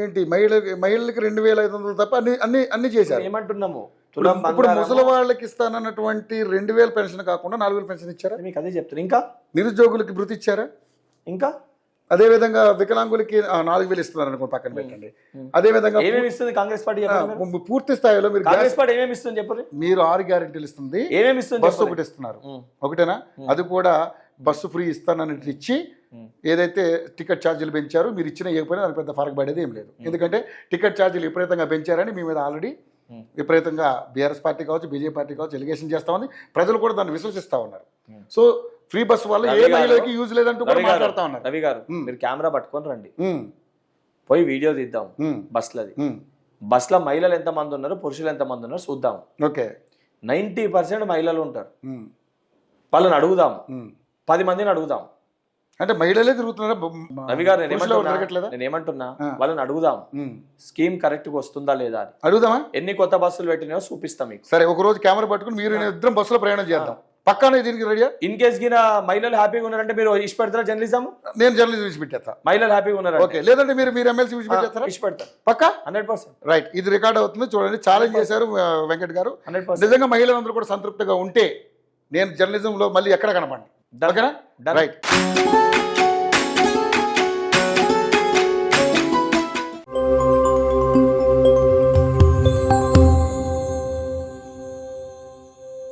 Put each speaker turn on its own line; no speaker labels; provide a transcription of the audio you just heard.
ఏంటి మహిళలకి 2500 తప్ప అన్ని చేశారు.
ఏమంటున్నాము
ఇప్పుడు ముసలి వాళ్ళకి ఇస్తానన్నటువంటి 2000 పెన్షన్ కాకుండా 4000 పెన్షన్ ఇచ్చారా?
మీకు అదే చెప్తాను. ఇంకా
నిరుద్యోగులకి భృతి ఇచ్చారా?
ఇంకా
అదే విధంగా వికలాంగులకి 4000 ఇస్తున్నారు అనుకోండి, పక్కన పెట్టండి. అదే విధంగా
ఏమేమి ఇస్తుంది కాంగ్రెస్ పార్టీ?
పూర్తి స్థాయిలో మీరు
కాంగ్రెస్ పార్టీ ఏమేమి ఇస్తుంది చెప్పండి.
మీరు 6 గ్యారెంటీలు ఇస్తుంది,
ఏమేమి ఇస్తుంది?
బస్సు ఒకటి ఇస్తున్నారు, ఒకటేనా? అది కూడా బస్సు ఫ్రీ ఇస్తానని ఇచ్చి ఏదైతే టికెట్ ఛార్జీలు పెంచారో మీరు ఇచ్చిన ఇవ్వకపోయినా దాని పెద్ద ఫరక్ పడేది ఏం లేదు. ఎందుకంటే టికెట్ ఛార్జీలు విపరీతంగా పెంచారని మీ మీద ఆల్రెడీ విపరీతంగా బీఆర్ఎస్ పార్టీ కావచ్చు, బీజేపీ పార్టీ కావచ్చు ఎలిగేషన్ చేస్తా ఉంది. ప్రజలు కూడా దాన్ని విశ్వసిస్తా ఉన్నారు. సో ఫ్రీ బస్ వల్ల ఏ మహిళకి యూజ్ లేదంటూ కూడా మాట్లాడుతా ఉన్నారు.
రవి గారు మీరు కెమెరా పట్టుకొని రండి, పోయి వీడియో తీద్దాం బస్లది. బస్లో మహిళలు ఎంతమంది ఉన్నారు, పురుషులు ఎంతమంది ఉన్నారు చూద్దాం.
ఓకే,
90% మహిళలు ఉంటారు. వాళ్ళని అడుగుదాం, 10 మందిని అడుగుదాం.
అంటే మహిళలే తిరుగుతున్నారు.
రవి గారు నేను ఏమంటున్నా, వాళ్ళని అడుగుదాం స్కీమ్ కరెక్ట్ గా వస్తుందా లేదా అని.
అడుగుదామా?
ఎన్ని కొత్త బస్సులు పెట్టినాయో చూపిస్తాం మీకు.
సరే, ఒక రోజు కెమెరా పట్టుకుని మీరు ఇద్దరం బస్సులో ప్రయాణం చేద్దాం. పక్కానే దీనికి రెడీ.
ఇన్ కేస్ గిన మహిళలు హ్యాపీగా ఉన్నారంటే మీరు ఇష్ట పెడతారా జర్నలిజం?
నేను జర్నలిజం విడిచిపెట్టేస్తా.
మహిళలు హ్యాపీగా ఉన్నారు
ఓకే, లేదంటే మీరు ఎమ్మెల్సీ విడిచిపెట్టేస్తారా?
ఇష్ట పెడతారు
పక్కా
100%.
రైట్, ఇది రికార్డ్ అవుతుంది చూడండి. ఛాలెంజ్ చేశారు వెంకట్ గారు.
100%.
నిజంగా మహిళలందరూ కూడా సంతృప్తిగా ఉంటే నేను జర్నలిజంలో మళ్ళీ ఎక్కడ కనపడండి. ఓకేనా? రైట్.